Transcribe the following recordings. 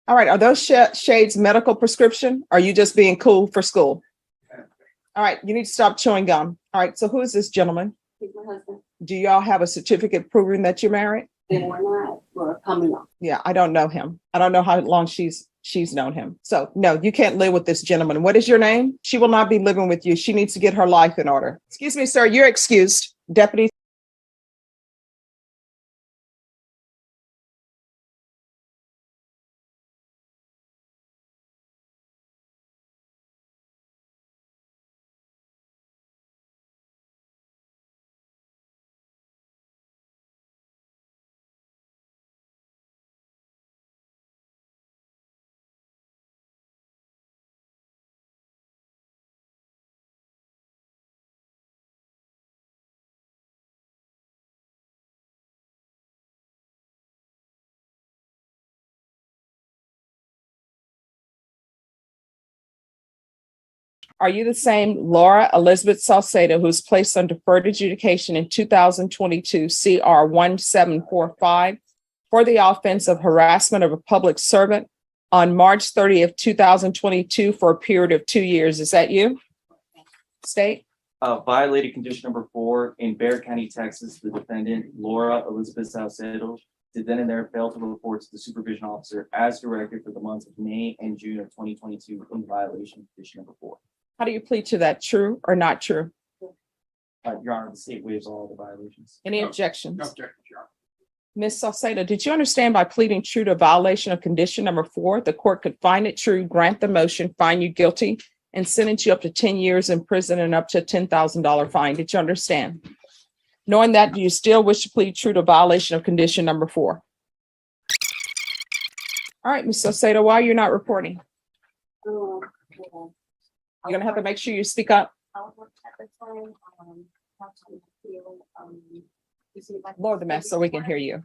All right, are those shades medical prescription? Or are you just being cool for school? All right, you need to stop chewing gum. All right, so who is this gentleman? He's my husband. Do y'all have a certificate proving that you're married? And we're not, we're coming up. Yeah, I don't know him. I don't know how long she's known him. So no, you can't live with this gentleman. What is your name? She will not be living with you. She needs to get her life in order. Excuse me, sir, you're excused. Deputy. Are you the same Laura Elizabeth Salcedo who was placed on deferred adjudication in 2022 CR 1745 for the offense of harassment of a public servant on March 30th, 2022 for a period of 2 years? Is that you? State. Violated condition number 4 in Bexar County, Texas. The defendant, Laura Elizabeth Salcedo, did then and there fail to report to the supervision officer as directed for the months of May and June of 2022 in violation of condition number 4. How do you plead to that? True or not true? Your Honor, the state waives all the violations. Any objections? No objections, Your Honor. Ms. Salcedo, did you understand by pleading true to violation of condition number 4, the court could find it true, grant the motion, find you guilty, and sentence you up to 10 years in prison and up to a $10,000 fine? Did you understand? Knowing that, do you still wish to plead true to violation of condition number 4? All right, Ms. Salcedo, why are you not reporting? You're gonna have to make sure you speak up. Lower the mask so we can hear you.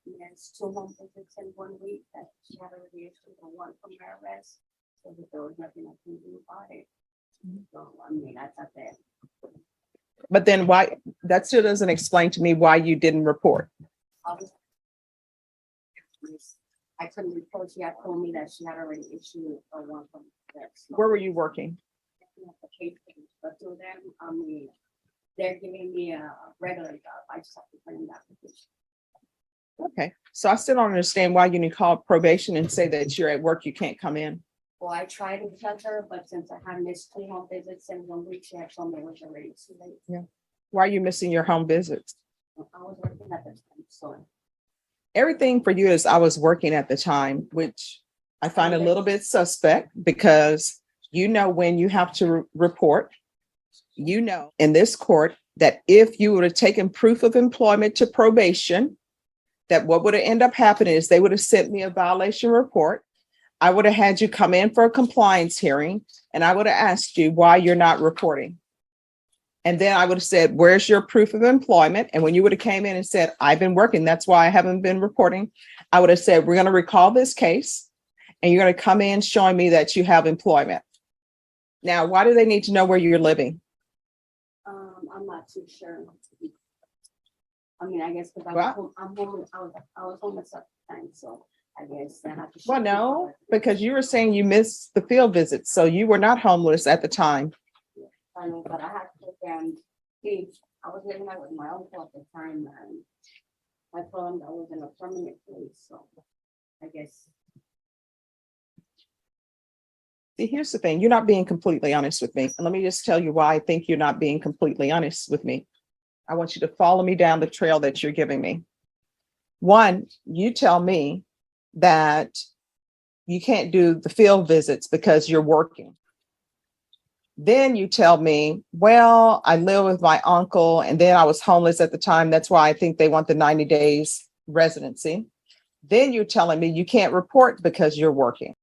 Yes, 2 home visits in 1 week that she had already issued a warrant from her arrest, so that there was nothing I can do about it. So, I mean, that's not that. But then why, that still doesn't explain to me why you didn't report. I couldn't report. She had told me that she had already issued a warrant from her arrest. Where were you working? But through them, I mean, they're giving me a regular job. I just have to put in the application. Okay, so I still don't understand why you need to call probation and say that you're at work, you can't come in. Well, I tried to tell her, but since I had missed 2 home visits in 1 week, she had told me it was already too late. Why are you missing your home visits? I was working at the time, so. Everything for you is I was working at the time, which I find a little bit suspect because you know when you have to report. You know in this court that if you would have taken proof of employment to probation, that what would have ended up happening is they would have sent me a violation report. I would have had you come in for a compliance hearing and I would have asked you why you're not reporting. And then I would have said, where's your proof of employment? And when you would have came in and said, I've been working, that's why I haven't been reporting. I would have said, we're going to recall this case and you're going to come in showing me that you have employment. Now, why do they need to know where you're living? I'm not too sure. I mean, I guess because I was homeless at the time, so I guess I have to. Well, no, because you were saying you missed the field visits, so you were not homeless at the time. I know, but I had to see, I was living out with my uncle at the time, and I told him I was in a permanent place, so I guess. See, here's the thing, you're not being completely honest with me. And let me just tell you why I think you're not being completely honest with me. I want you to follow me down the trail that you're giving me. One, you tell me that you can't do the field visits because you're working. Then you tell me, well, I live with my uncle and then I was homeless at the time. That's why I think they want the 90 days residency. Then you're telling me you can't report because you're working.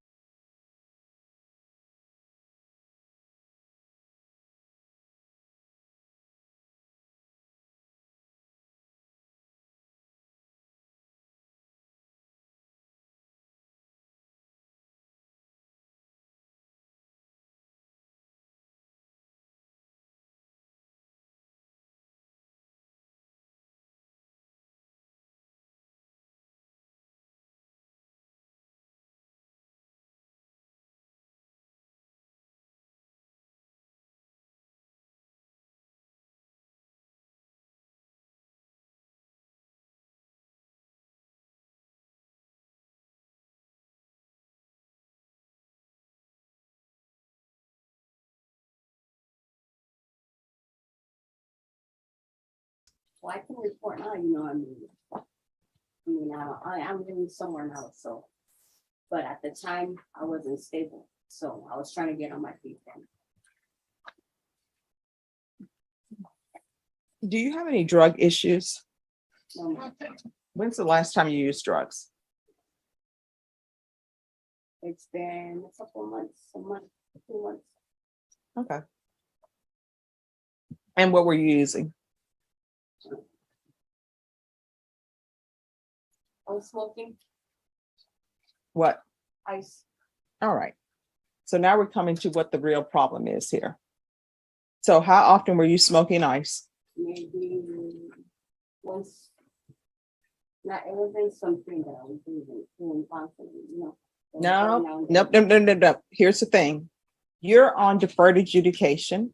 Well, I can report now, you know, I'm living somewhere now, so. But at the time, I wasn't stable, so I was trying to get on my feet then. Do you have any drug issues? Um, When's the last time you used drugs? It's been a couple months, a month, 2 months. Okay. And what were you using? I was smoking What? ice. All right. So now we're coming to what the real problem is here. So how often were you smoking ice? Maybe once. Not, it wasn't something that I was doing constantly, you know. So every now No, and nope, then. no. Here's the thing. You're on deferred adjudication.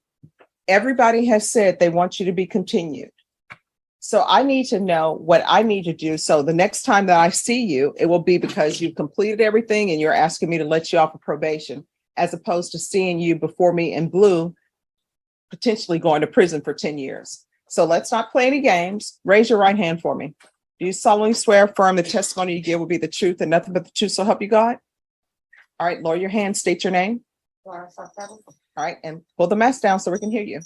Everybody has said they want you to be continued. So I need to know what I need to do. So the next time that I see you, it will be because you've completed everything and you're asking me to let you off of probation, as opposed to seeing you before me in blue, potentially going to prison for 10 years. So let's not play any games. Raise your right hand for me. Do you solemnly swear affirm the testimony you give will be the truth and nothing but the truth, so help you God? All right, lower your hand, state your name. Laura Salcedo. All right, and pull the mask down so we can hear you.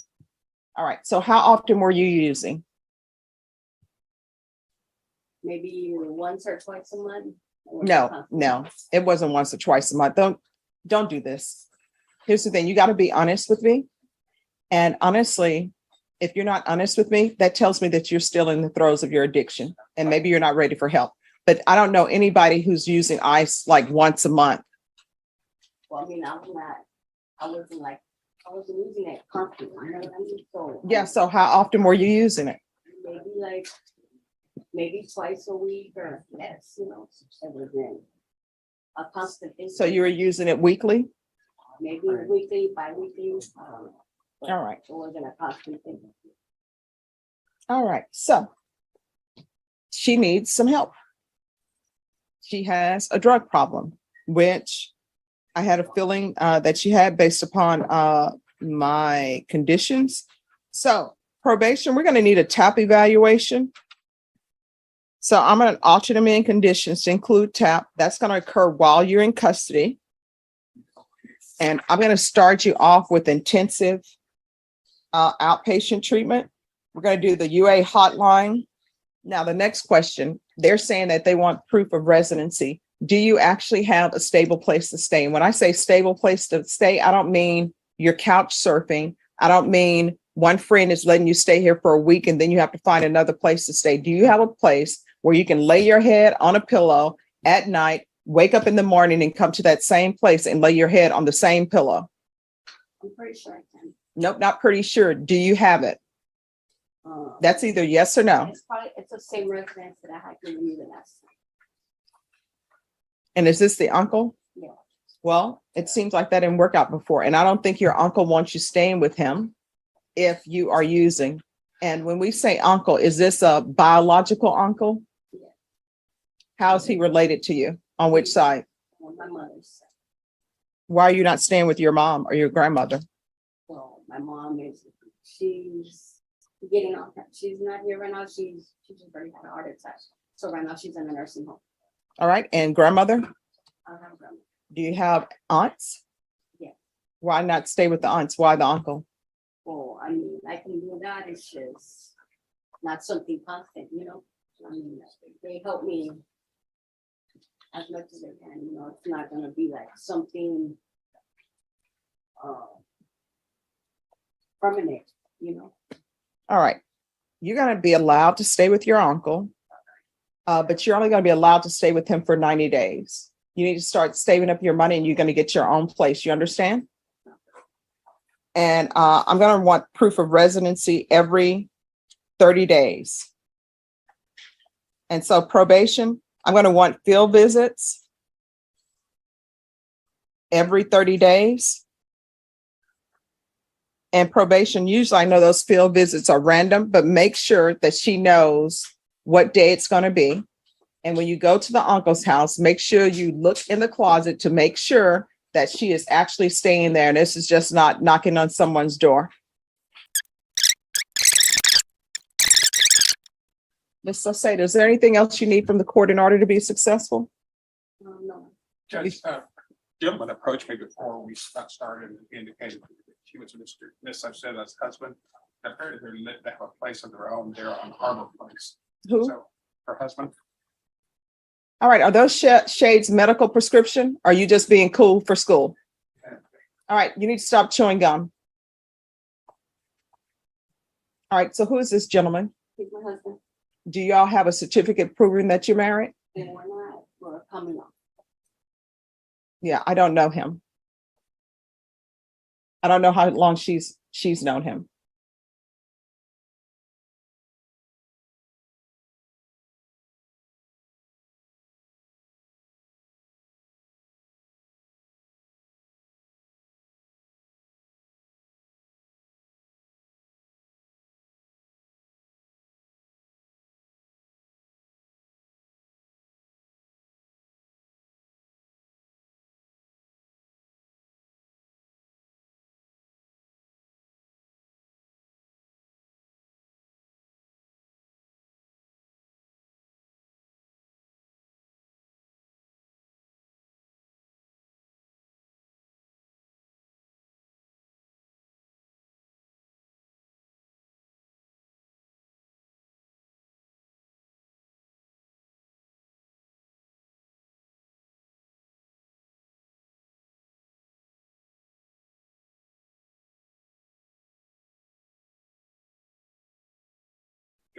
All right, so how often were you using? Maybe once or twice a month. No, it wasn't once or twice a month. Don't do this. Here's the thing, you got to be honest with me. And honestly, if you're not honest with me, that tells me that you're still in the throes of your addiction and maybe you're not ready for help. But I don't know anybody who's using ice like once a month. Well, I mean, I wasn't using it constantly, you know what I mean? So. Yeah, so how often were you using it? Maybe twice a week or less, you know, it was in a constant thing. So you were using it weekly? Maybe weekly, bi-weekly. All right. It wasn't a constant thing. All right, so she needs some help. She has a drug problem, which I had a feeling that she had based upon my conditions. So probation, we're going to need a TAP evaluation. So I'm going to alter them in conditions to include TAP. That's going to occur while you're in custody. And I'm going to start you off with intensive outpatient treatment. We're going to do the UA hotline. Now, the next question, they're saying that they want proof of residency. Do you actually have a stable place to stay? And when I say stable place to stay, I don't mean you're couch surfing. I don't mean one friend is letting you stay here for a week and then you have to find another place to stay. Do you have a place where you can lay your head on a pillow at night, wake up in the morning and come to that same place and lay your head on the same pillow? I'm pretty sure I can. Nope, not pretty sure. Do you have it? That's either yes or no. It's the same residence that I had to use the last time. And is this the uncle? Yeah. Well, it seems like that didn't work out before. And I don't think your uncle wants you staying with him if you are using. And when we say uncle, is this a biological uncle? Yeah. How is he related to you? On which side? On my mother's side. Why are you not staying with your mom or your grandmother? Well, my mom she's getting off. She's not here right now. She just already had a heart attack. So right now she's in a nursing home. All right. And grandmother? I don't have a grandma. Do you have aunts? Yeah. Why not stay with the aunts? Why the uncle? Well, I mean, I can do that. It's just not something constant, you know. I mean, they help me as much as they can, you know. It's not gonna be like something permanent, you know. All right. You're going to be allowed to stay with your uncle, but you're only going to be allowed to stay with him for 90 days. You need to start saving up your money and you're going to get your own place. You understand? And I'm going to want proof of residency every 30 days. And so probation, I'm going to want field visits every 30 days. And probation, usually I know those field visits are random, but make sure that she knows what day it's going to be. And when you go to the uncle's house, make sure you look in the closet to make sure that she is actually staying there. And this is just not knocking on someone's door. Ms. Salcedo, is there anything else you need from the court in order to be successful? No. Judge, gentleman approached me before we got started and indicated that she was Miss Salcedo's husband. Apparently they have a place of their own there on Harbor Place. Who? So her husband, All right, are those shades medical prescription? Or are you just being cool for school? All right, you need to stop chewing gum. All right, so who is this gentleman? He's my husband. Do y'all have a certificate proving that you're married? And we're coming up. Yeah, I don't know him. I don't know how long she's known him.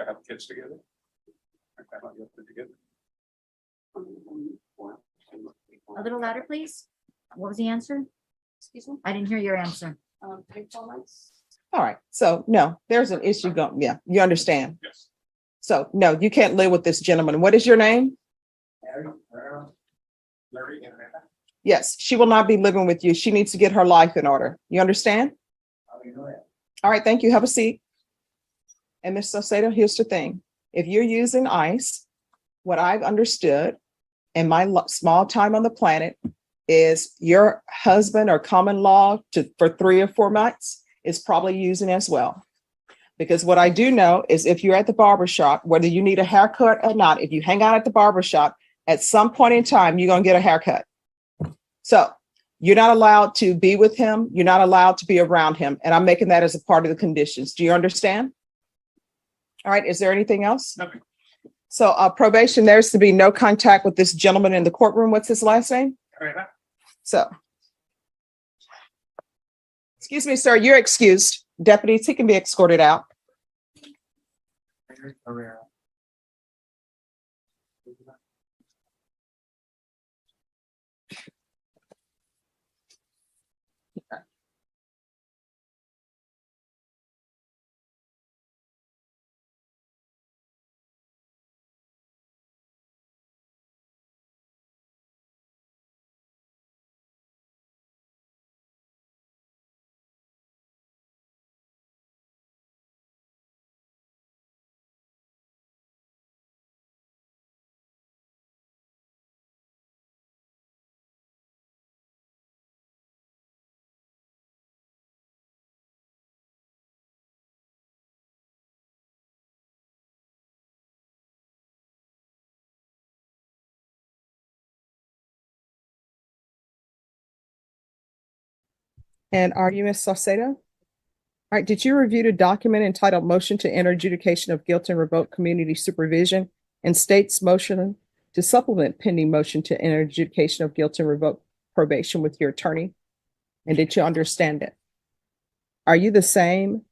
you have kids together. My family got put together. A little louder, please. What was the answer? Excuse me, I didn't hear your answer. 3-4 months. All right, so no, there's an issue going, yeah, you understand. Yes. So no, you can't live with this gentleman. What is your name? Larry and Amanda. Yes, she will not be living with you. She needs to get her life in order. You understand? All right, thank you. Have a seat. And Ms. Salcedo, here's the thing. If you're using ICE, what I've understood in my small time on the planet is your husband or common law for 3 or 4 months is probably using as well. Because what I do know is if you're at the barbershop, whether you need a haircut or not, if you hang out at the barbershop, at some point in time, you're going to get a haircut. So you're not allowed to be with him. You're not allowed to be around him. And I'm making that as a part of the conditions. Do you understand? All right. Is there anything else? Nothing. So probation, there's to be no contact with this gentleman in the courtroom. What's his last name? Amanda. So. Excuse me, sir, you're excused. Deputies, he can be escorted out. And are you Ms. Saucedo? All right, did you review the document entitled Motion to Enter Adjudication of Guilt and Revoke Community Supervision and state's motion to supplement pending motion to enter adjudication of guilt and revoke probation with your attorney? And did you understand it? Are you the same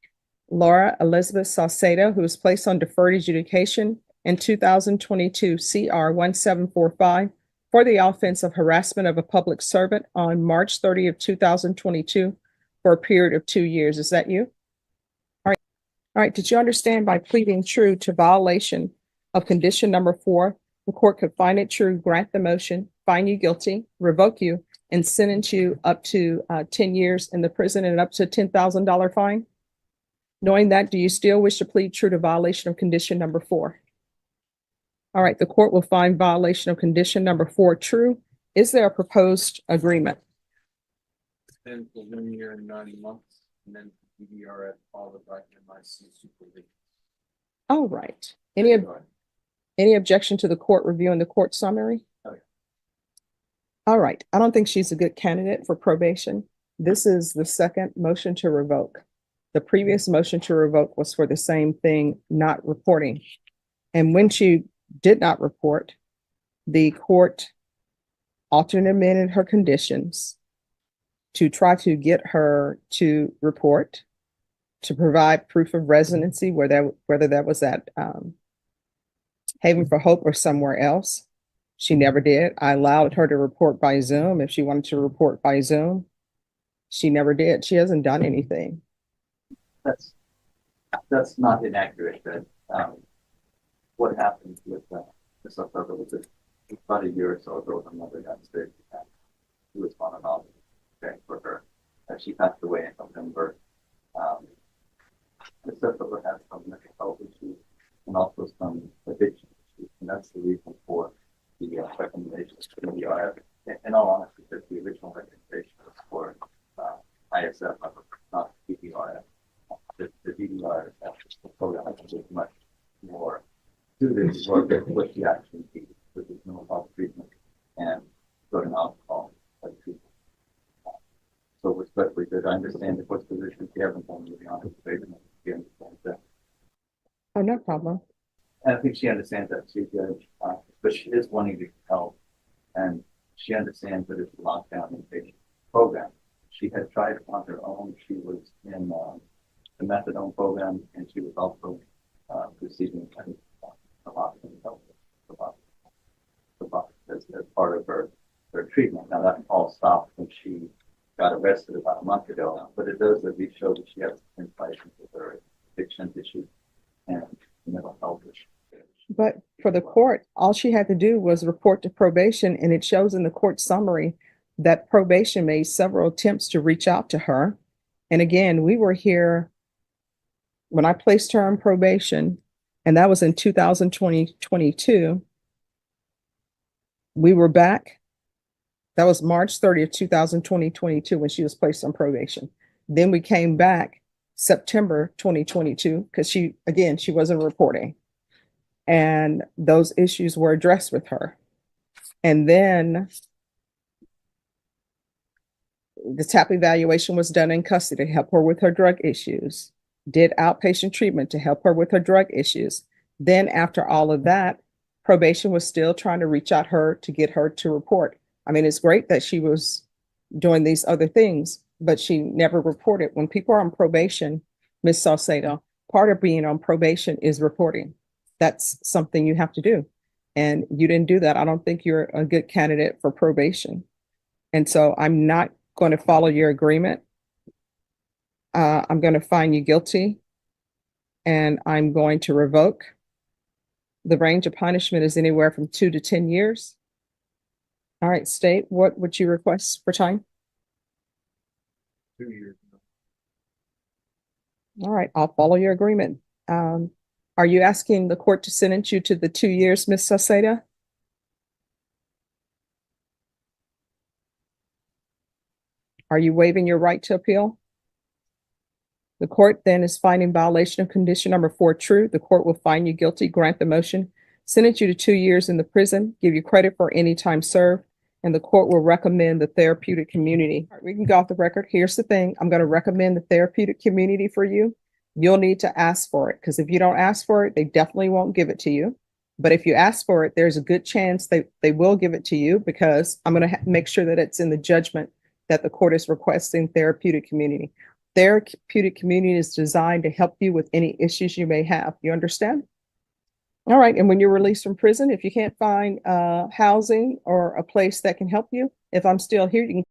Laura Elizabeth Saucedo who was placed on deferred adjudication in 2022 CR 1745 for the offense of harassment of a public servant on March 30th, 2022 for a period of 2 years? Is that you? All right. All right. Did you understand by pleading true to violation of condition number 4, the court could find it true, grant the motion, find you guilty, revoke you, and sentence you up to 10 years in the prison and up to $10,000 fine? Knowing that, do you still wish to plead true to violation of condition number 4? All right, the court will find violation of condition number 4 true. Is there a proposed agreement? Then for 1 year and 9 months, and then DDR followed by MIC supervision. All right. Any Any objection to the court reviewing the court summary? Oh, yeah. All right, I don't think she's a good candidate for probation. This is the second motion to revoke. The previous motion to revoke was for the same thing, not reporting. And when she did not report, the court altered and amended her conditions to try to get her to report, to provide proof of residency, whether that was at Haven for Hope or somewhere else. She never did. I allowed her to report by Zoom if she wanted to report by Zoom. She never did. She hasn't done anything. That's not inaccurate, but what happened with Ms. October was about a year or so ago, her mother got sick. She was on and off caring for her. She passed away in November. Ms. October had some mental health issues and also some addiction issues, and that's the reason for the recommendations from the IRF. In all honesty, the original recommendation was for ISF, not DDRF. The DDRF program is much more suited to work with what she actually needs, which is mental health treatment and drug and alcohol treatment. So respectfully, that I understand the court's position. She hasn't done really honest statement. She understands that. Oh, no problem. And I think she understands that too, Judge, but she is wanting to help, and she understands that it's a lockdown inpatient program. She had tried it on her own. She was in the methadone program, and she was also receiving a lot of help as part of her treatment. Now that all stopped when she got arrested about a month ago, but it does at least show that she has insight into her addiction issues and mental health issues. But for the court, all she had to do was report to probation, and it shows in the court summary that probation made several attempts to reach out to her. And again, we were here when I placed her on probation, and that was in 2022. We were back. That was March 30th, 2022, when she was placed on probation. Then we came back September 2022, because she wasn't reporting. And those issues were addressed with her. And then the TAP evaluation was done in custody to help her with her drug issues, did outpatient treatment to help her with her drug issues. Then after all of that, probation was still trying to reach out her to get her to report. I mean, it's great that she was doing these other things, but she never reported. When people are on probation, Ms. Salcedo, part of being on probation is reporting. That's something you have to do. And you didn't do that. I don't think you're a good candidate for probation. And so I'm not going to follow your agreement. I'm going to find you guilty, and I'm going to revoke. The range of punishment is anywhere from 2 to 10 years. All right, State, what would you request for time? 2 years. All right, I'll follow your agreement. Are you asking the court to sentence you to the 2 years, Ms. Salcedo? Are you waiving your right to appeal? The court then is finding violation of condition number 4 true. The court will find you guilty, grant the motion, sentence you to 2 years in the prison, give you credit for any time served, and the court will recommend the therapeutic community. All right, we can go off the record. Here's the thing. I'm going to recommend the therapeutic community for you. You'll need to ask for it, because if you don't ask for it, they definitely won't give it to you. But if you ask for it, there's a good chance they will give it to you, because I'm going to make sure that it's in the judgment that the court is requesting therapeutic community. Therapeutic community is designed to help you with any issues you may have. You understand? All right. And when you're released from prison, if you can't find housing or a place that can help you, if I'm still here, you can